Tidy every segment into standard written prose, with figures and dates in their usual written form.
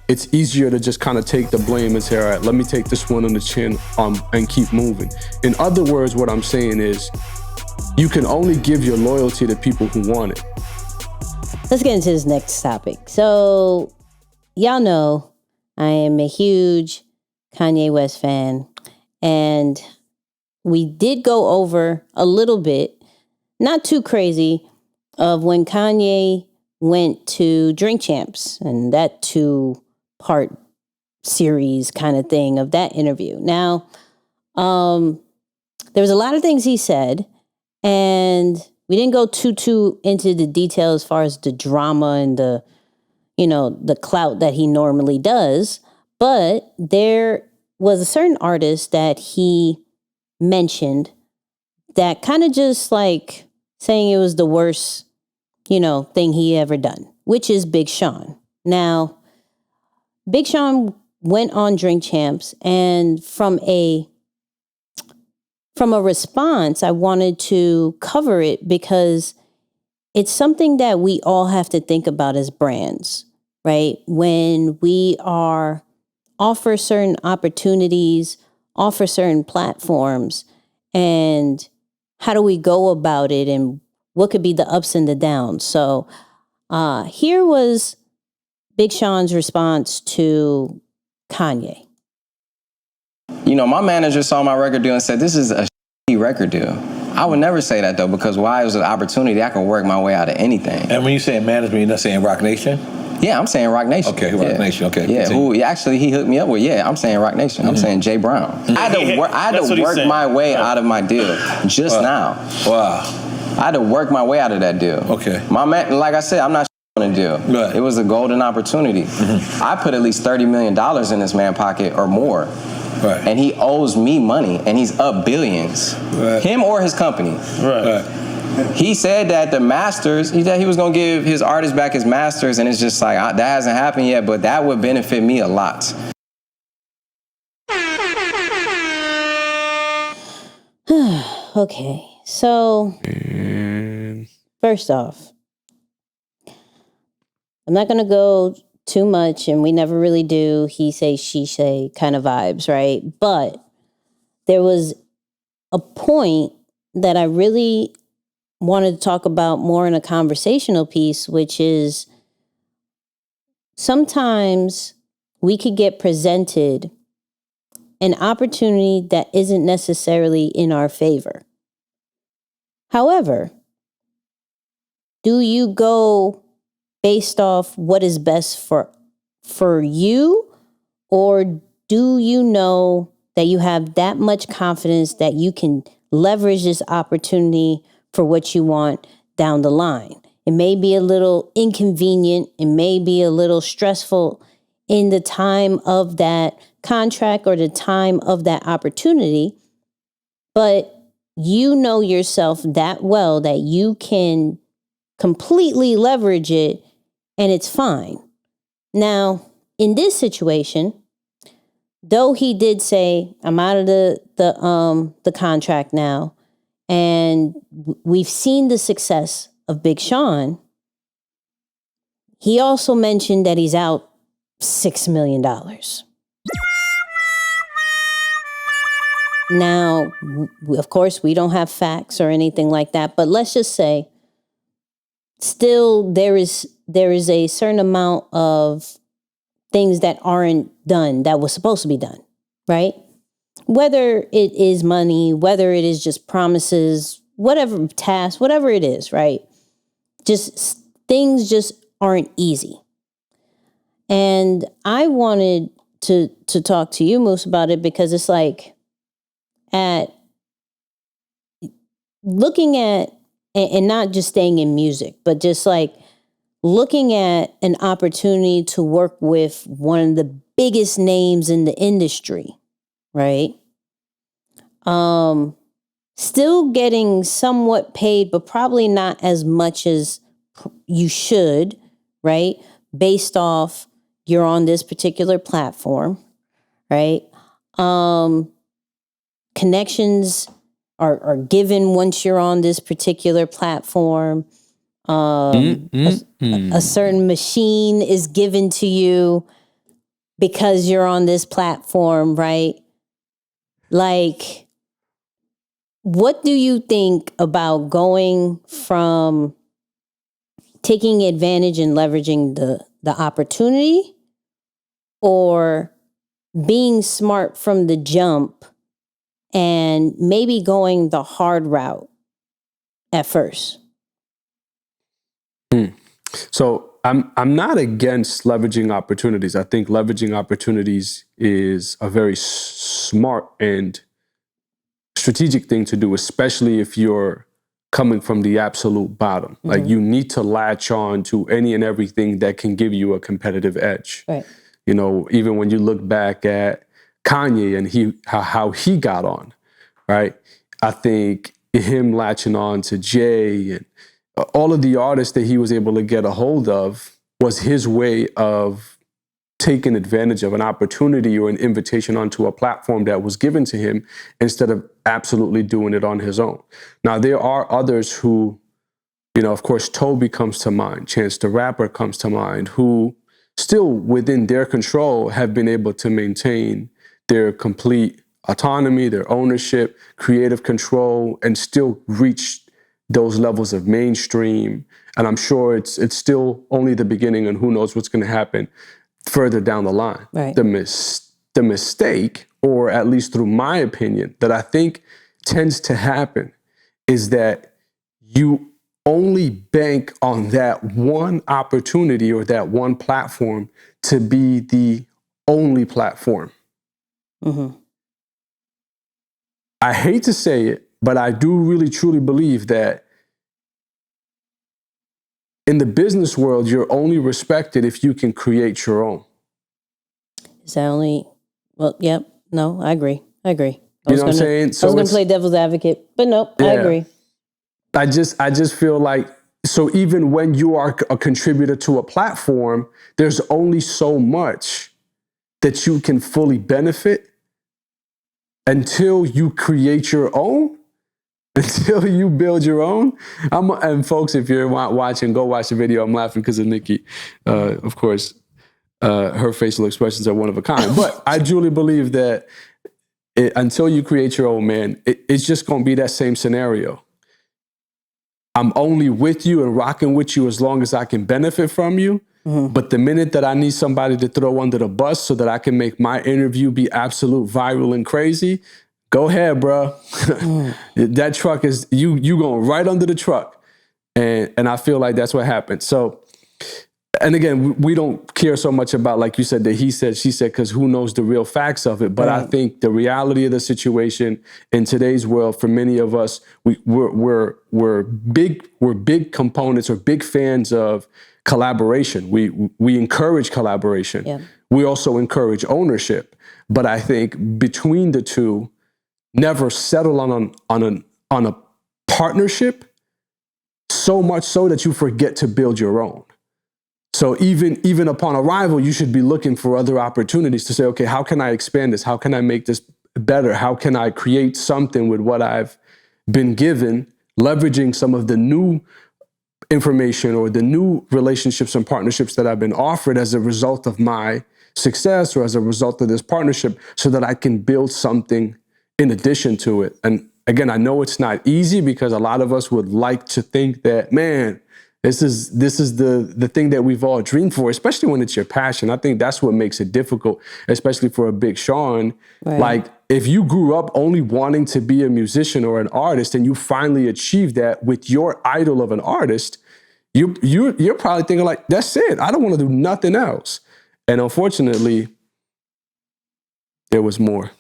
it's easier to just kind of take the blame and say, all right, let me take this one on the chin and keep moving. In other words, what I'm saying is you can only give your loyalty to people who want it. Let's get into this next topic. So y'all know I am a huge Kanye West fan, and we did go over a little bit, not too crazy, of when Kanye went to Drink Champs and that 2-part series kind of thing of that interview. Now, there was a lot of things he said, and we didn't go too into the detail as far as the drama and the clout that he normally does. But there was a certain artist that he mentioned that kind of just like saying it was the worst, thing he ever done, which is Big Sean. Now, Big Sean went on Drink Champs, and from a response, I wanted to cover it because it's something that we all have to think about as brands, right? When we offer certain opportunities, offer certain platforms, and how do we go about it, and what could be the ups and the downs. So here was Big Sean's response to Kanye. My manager saw my record deal and said, this is a shitty record deal. I would never say that, though, because why it was an opportunity, I can work my way out of anything. And when you say management, you're not saying Rock Nation? Yeah, I'm saying Rock Nation. Okay, Rock Nation, okay. Yeah, he hooked me up with, I'm saying Rock Nation. I'm saying Jay Brown. I had to work my way out of my deal just now. Wow. I had to work my way out of that deal. Okay. My man, like I said, I'm not on a deal. Right. It was a golden opportunity. I put at least $30 million in this man's pocket or more. Right. And he owes me money, and he's up billions. Right. Him or his company. Right. He said that the masters, he was going to give his artists back his masters, and it's just like, that hasn't happened yet, but that would benefit me a lot. Okay, so first off, I'm not going to go too much, and we never really do he say, she say kind of vibes, right? But there was a point that I really wanted to talk about more in a conversational piece, which is sometimes we could get presented an opportunity that isn't necessarily in our favor. However, do you go based off what is best for you, or do you know that you have that much confidence that you can leverage this opportunity for what you want down the line? It may be a little inconvenient, it may be a little stressful in the time of that contract or the time of that opportunity, but you know yourself that well that you can completely leverage it and it's fine. Now, in this situation, though he did say, I'm out of the contract now, and we've seen the success of Big Sean, he also mentioned that he's out $6 million. Now, of course, we don't have facts or anything like that, but let's just say still there is a certain amount of things that aren't done that was supposed to be done, right? Whether it is money, whether it is just promises, whatever task, whatever it is, right? Just things just aren't easy. And I wanted to talk to you, Moose, about it because it's like looking at, and not just staying in music, but just like looking at an opportunity to work with one of the biggest names in the industry, right? Still getting somewhat paid, but probably not as much as you should, right? Based off you're on this particular platform, right? Connections are given once you're on this particular platform. A certain machine is given to you. because you're on this platform, right? Like, what do you think about going from taking advantage and leveraging the opportunity, or being smart from the jump and maybe going the hard route at first? So I'm not against leveraging opportunities. I think leveraging opportunities is a very smart and strategic thing to do, especially if you're coming from the absolute bottom. Like, you need to latch on to any and everything that can give you a competitive edge. Right. You know, even when you look back at Kanye and how he got on, right? I think him latching on to Jay and all of the artists that he was able to get a hold of was his way of taking advantage of an opportunity or an invitation onto a platform that was given to him, instead of absolutely doing it on his own. Now, there are others who, you know, of course, Toby comes to mind, Chance the Rapper comes to mind, who still within their control have been able to maintain their complete autonomy, their ownership, creative control, and still reach those levels of mainstream. And I'm sure it's still only the beginning, and who knows what's going to happen further down the line. Right. The mistake, or at least through my opinion, that I think tends to happen is that you only bank on that one opportunity or that one platform to be the only platform. Mm-hmm. I hate to say it, but I do really truly believe that in the business world, you're only respected if you can create your own. Is that only? Well, yep. No, I agree. You know what I'm saying? I was going to play devil's advocate, but no, I agree. I just feel like, so even when you are a contributor to a platform, there's only so much that you can fully benefit until you create your own, until you build your own. And folks, if you're watching, go watch the video. I'm laughing because of Nicky. Of course, her facial expressions are one of a kind. But I truly believe that until you create your own, man, it's just going to be that same scenario. I'm only with you and rocking with you as long as I can benefit from you. Mm-hmm. But the minute that I need somebody to throw under the bus so that I can make my interview be absolute viral and crazy, go ahead, bro. That truck is, you going right under the truck. And I feel like that's what happened. So, and again, we don't care so much about, like you said, the he said, she said, because who knows the real facts of it. But I think the reality of the situation in today's world, for many of us, we're big components or big fans of collaboration. We encourage collaboration. Yeah. We also encourage ownership. But I think between the two, never settle on a partnership so much so that you forget to build your own. So even upon arrival, you should be looking for other opportunities to say, okay, how can I expand this? How can I make this better? How can I create something with what I've been given, leveraging some of the new information or the new relationships and partnerships that I've been offered as a result of my success or as a result of this partnership, so that I can build something in addition to it. And again, I know it's not easy, because a lot of us would like to think that, man, this is the thing that we've all dreamed for, especially when it's your passion. I think that's what makes it difficult, especially for a Big Sean. Right. Like, if you grew up only wanting to be a musician or an artist, and you finally achieved that with your idol of an artist, you're probably thinking like, that's it. I don't want to do nothing else. And unfortunately, there was more.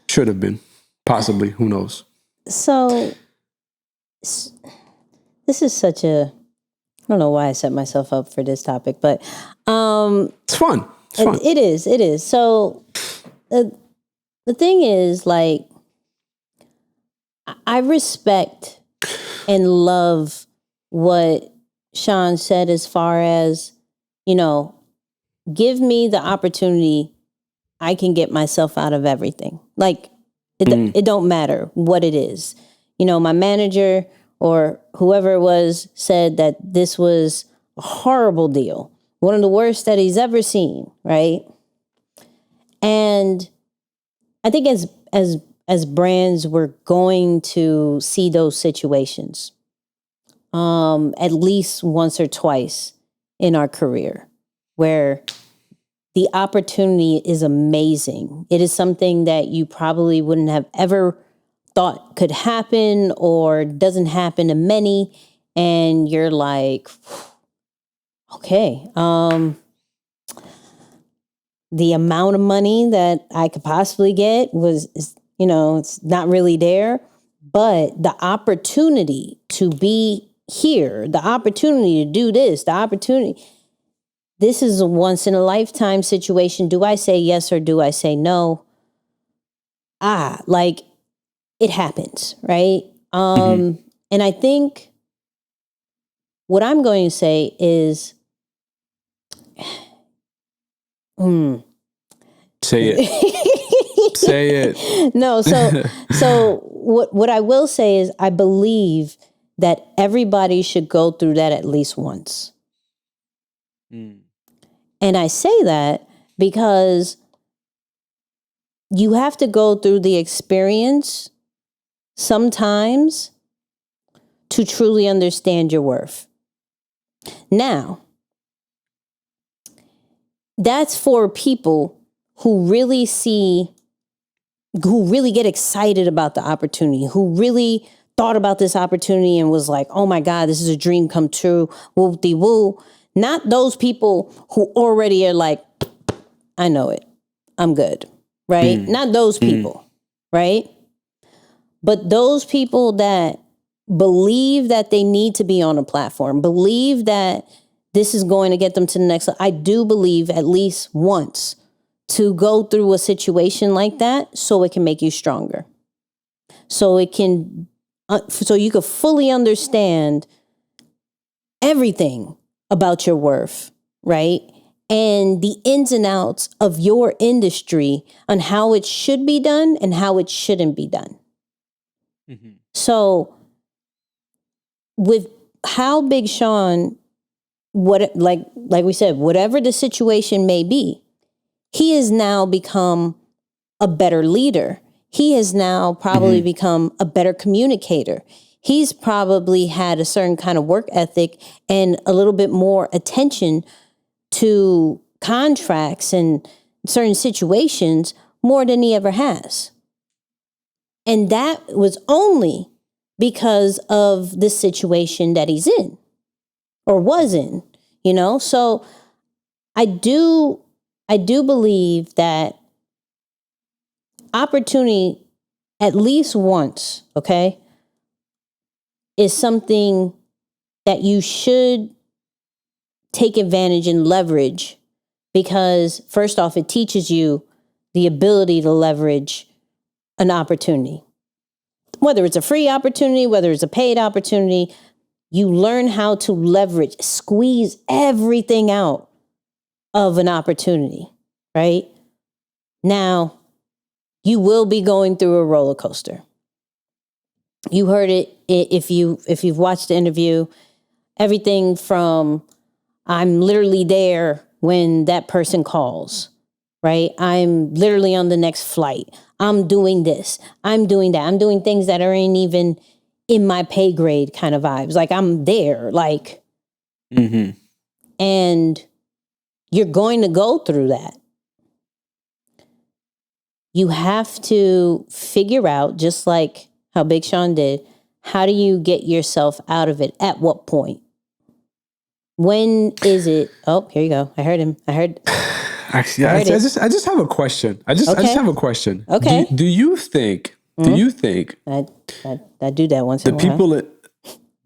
Should have been, possibly. Who knows? So this is such a, I don't know why I set myself up for this topic, but it's fun. It's fun. It is. So the thing is, like, I respect and love what Sean said as far as, you know, give me the opportunity, I can get myself out of everything. Like, it don't matter what it is. You know, my manager or whoever it was said that this was a horrible deal, one of the worst that he's ever seen, right? And I think as brands, we're going to see those situations at least once or twice in our career, where the opportunity is amazing. It is something that you probably wouldn't have ever thought could happen or doesn't happen to many. And you're like, okay, the amount of money that I could possibly get it's not really there. But the opportunity to be here, the opportunity to do this, this is a once in a lifetime situation. Do I say yes or do I say no? It happens, right? And I think what I'm going to say is, Say it. Say it. No, so what I will say is I believe that everybody should go through that at least once. And I say that because you have to go through the experience sometimes to truly understand your worth. Now, that's for people who really get excited about the opportunity, who really thought about this opportunity and was like, oh my God, this is a dream come true, whoop-de-woo. Not those people who already are like, I know it, I'm good, right? Not those people, right? But those people that believe that they need to be on a platform, believe that this is going to get them to the next level. I do believe at least once to go through a situation like that so it can make you stronger. So you can fully understand everything about your worth, right? And the ins and outs of your industry on how it should be done and how it shouldn't be done. So with how Big Sean, like we said, whatever the situation may be, he has now become a better leader. He has now probably become a better communicator. He's probably had a certain kind of work ethic and a little bit more attention to contracts and certain situations more than he ever has. And that was only because of the situation that he's in or was in, So I do believe that opportunity at least once, okay, is something that you should take advantage and leverage, because first off, it teaches you the ability to leverage an opportunity. Whether it's a free opportunity, whether it's a paid opportunity, you learn how to leverage, squeeze everything out of an opportunity, right? Now, you will be going through a roller coaster. You heard it if you've watched the interview. Everything from I'm literally there when that person calls, right? I'm literally on the next flight. I'm doing this. I'm doing that. I'm doing things that aren't even in my pay grade kind of vibes. Like I'm there, like, and you're going to go through that. You have to figure out, just like how Big Sean did, how do you get yourself out of it? At what point? When is it? Oh, here you go. I heard him. Actually, I just have a question. I just have a question. Okay. Do you think I do that once in a while. The people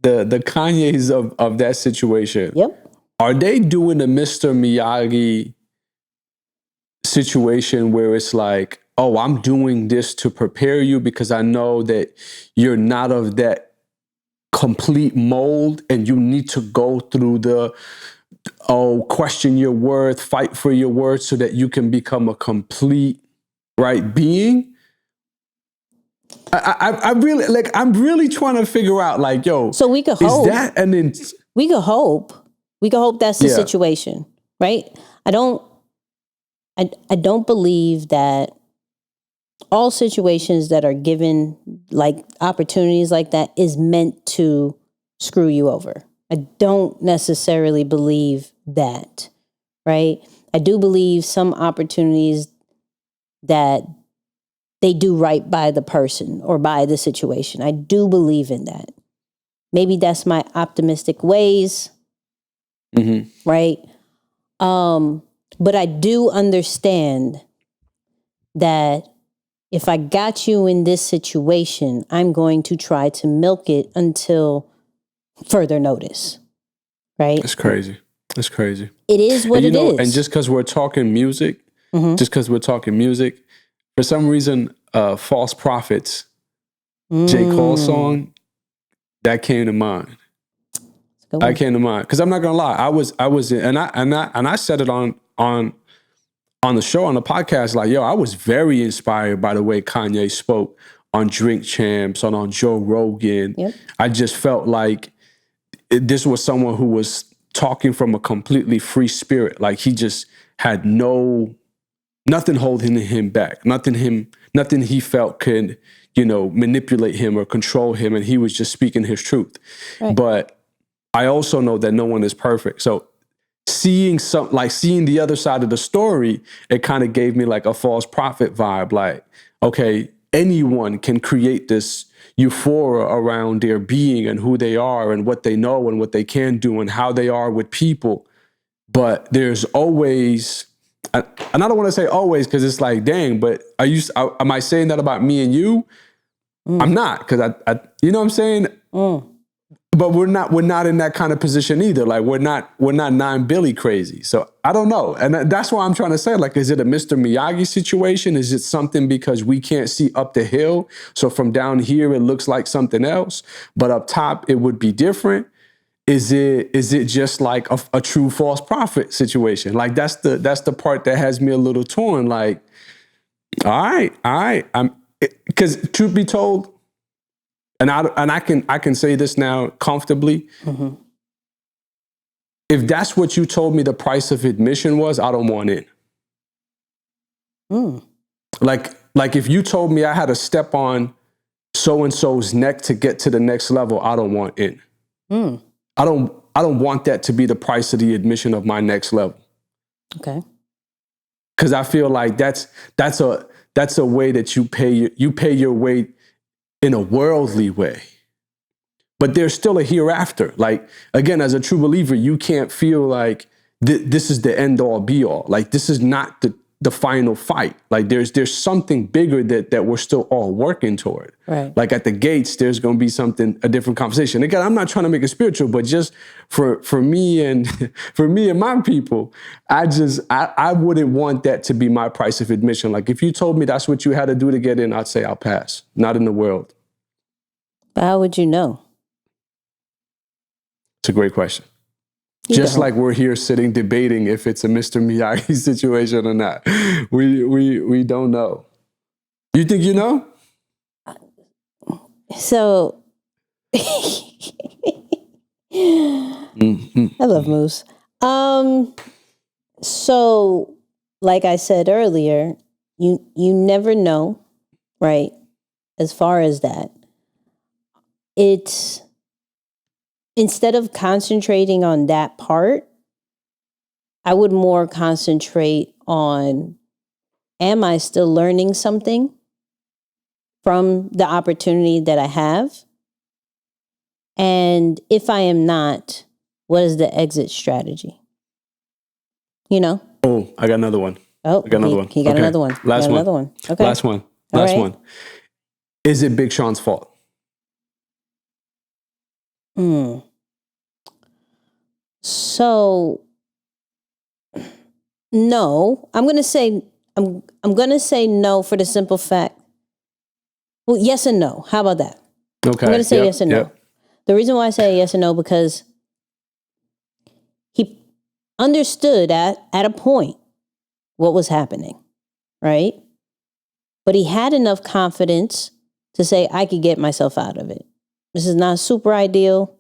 the Kanyes of that situation, yep, are they doing a Mr. Miyagi situation where it's like, oh, I'm doing this to prepare you because I know that you're not of that complete mold and you need to go through the question your worth, fight for your worth so that you can become a complete right being? I'm really trying to figure out, like, yo, so we could hope. Is that we could hope that's the situation, right? I don't I don't believe that all situations that are given, like opportunities like that, is meant to screw you over. I don't necessarily believe that, right? I do believe some opportunities that they do right by the person or by the situation. I do believe in that. Maybe that's my optimistic ways, right? But I do understand that if I got you in this situation, I'm going to try to milk it until further notice, right? It's crazy. It's crazy. It is what And, it is. and just because we're talking music, for some reason, False Prophets, J. Cole song, that came to mind. That came to mind. Because I'm not gonna lie, I was and I said it on the show, on the podcast, like, yo, I was very inspired by the way Kanye spoke on Drink Champs, on Joe Rogan. Yep. I just felt like this was someone who was talking from a completely free spirit. Like he just had nothing holding him back. Nothing he felt could, manipulate him or control him. And he was just speaking his truth. Right. But I also know that no one is perfect. So seeing the other side of the story, it kind of gave me like a false prophet vibe. Like, okay, anyone can create this euphoria around their being and who they are and what they know and what they can do and how they are with people. But there's always, and I don't want to say always because it's like, dang, but am I saying that about me and you? I'm not, because I you know what I'm saying? But we're not in that kind of position either. Like we're not 9 Billy crazy. So I don't know. And that's why I'm trying to say, like, is it a Mr. Miyagi situation? Is it something because we can't see up the hill? So from down here, it looks like something else, but up top, it would be different. Is it just like a true false prophet situation? Like that's the part that has me a little torn. Like, all right. Because truth be told, and I can say this now comfortably. Mm-hmm. If that's what you told me the price of admission was, I don't want in. Like if you told me I had to step on so and so's neck to get to the next level, I don't want in. I don't want that to be the price of the admission of my next level. Okay. Because I feel like that's a way that you pay your way in a worldly way. But there's still a hereafter. Like, again, as a true believer, you can't feel like this is the end all be all. Like, this is not the final fight. Like, there's something bigger that we're still all working toward. Right. Like at the gates, there's going to be a different conversation. Again, I'm not trying to make it spiritual, but just for me and my people, I wouldn't want that to be my price of admission. Like if you told me that's what you had to do to get in, I'd say I'll pass. Not in the world. But how would you know? It's a great question. Just like we're here sitting debating if it's a Mr. Miyagi situation or not. We don't know. You think you know? So I love Moose. So like I said earlier, you never know, right? As far as that, it's instead of concentrating on that part, I would more concentrate on, am I still learning something from the opportunity that I have? And if I am not, what is the exit strategy? Oh, I got another one. Oh, I got another one. He got another one. Last one. Another one. Okay. Last one. Last one. Is it Big Sean's fault? So no, I'm gonna say no for the simple fact. Well, yes and no. How about that? Okay. I'm gonna say yes and no. The reason why I say yes and no, because he understood at a point what was happening, right? But he had enough confidence to say, I could get myself out of it. This is not super ideal,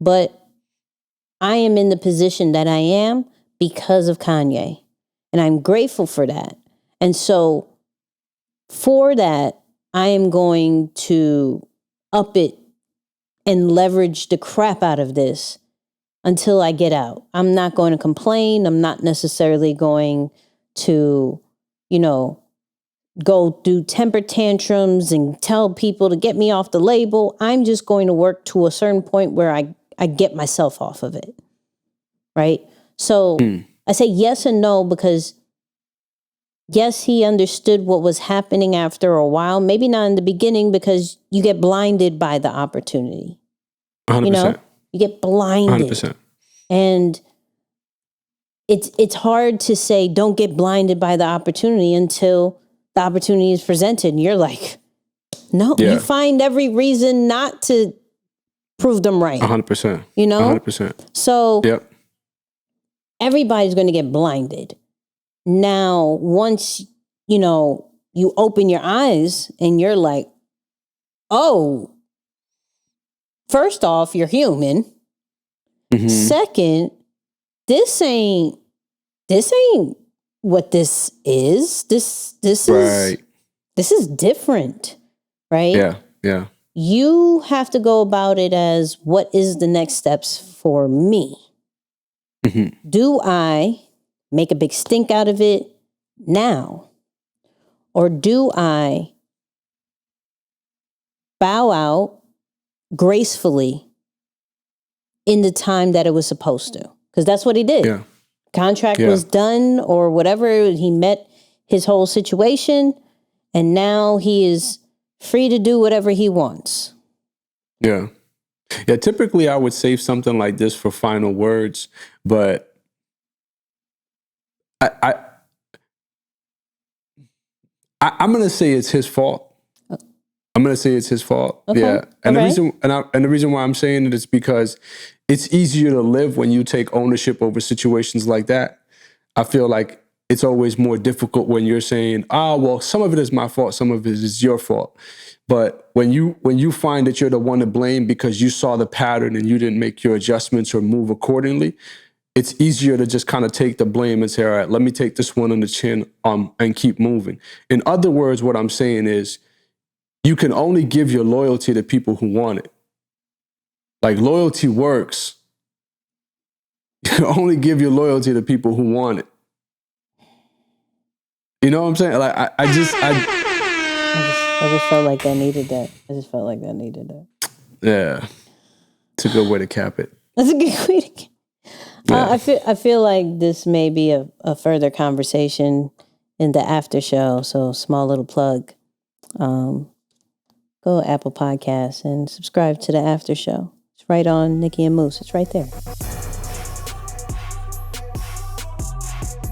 but I am in the position that I am because of Kanye. And I'm grateful for that. And so for that, I am going to up it and leverage the crap out of this until I get out. I'm not going to complain. I'm not necessarily going to, go do temper tantrums and tell people to get me off the label. I'm just going to work to a certain point where I get myself off of it. Right? So I say yes and no because yes, he understood what was happening after a while. Maybe not in the beginning because you get blinded by the opportunity. 100%. You get blinded. 100%. And it's hard to say don't get blinded by the opportunity until the opportunity is presented. And you're like, no, you find every reason not to prove them right. 100%. 100%. So everybody's going to get blinded. Now, once, you open your eyes and you're like, oh, first off, you're human. Mm-hmm. Second, this ain't what this is. This is different, right? Yeah. You have to go about it as what is the next steps for me? Mm-hmm. Do I make a big stink out of it now? Or do I bow out gracefully in the time that it was supposed to? Because that's what he did. Yeah. Contract was done or whatever. He met his whole situation and now he is free to do whatever he wants. Yeah. Yeah, typically I would save something like this for final words, but I'm going to say it's his fault. I'm going to say it's his fault. Okay. Yeah. And the reason why I'm saying it is because it's easier to live when you take ownership over situations like that. I feel like it's always more difficult when you're saying, well, some of it is my fault, some of it is your fault. But when you find that you're the one to blame because you saw the pattern and you didn't make your adjustments or move accordingly, it's easier to just kind of take the blame and say, all right, let me take this one on the chin and keep moving. In other words, what I'm saying is you can only give your loyalty to people who want it. Like loyalty works. You can only give your loyalty to people who want it. You know what I'm saying? Like I just felt like that needed that. Yeah. It's a good way to cap it. That's a good way to cap it. I feel like this may be a further conversation in the after show. So small little plug. Go to Apple Podcasts and subscribe to the after show. It's right on Nicky and Moose. It's right there.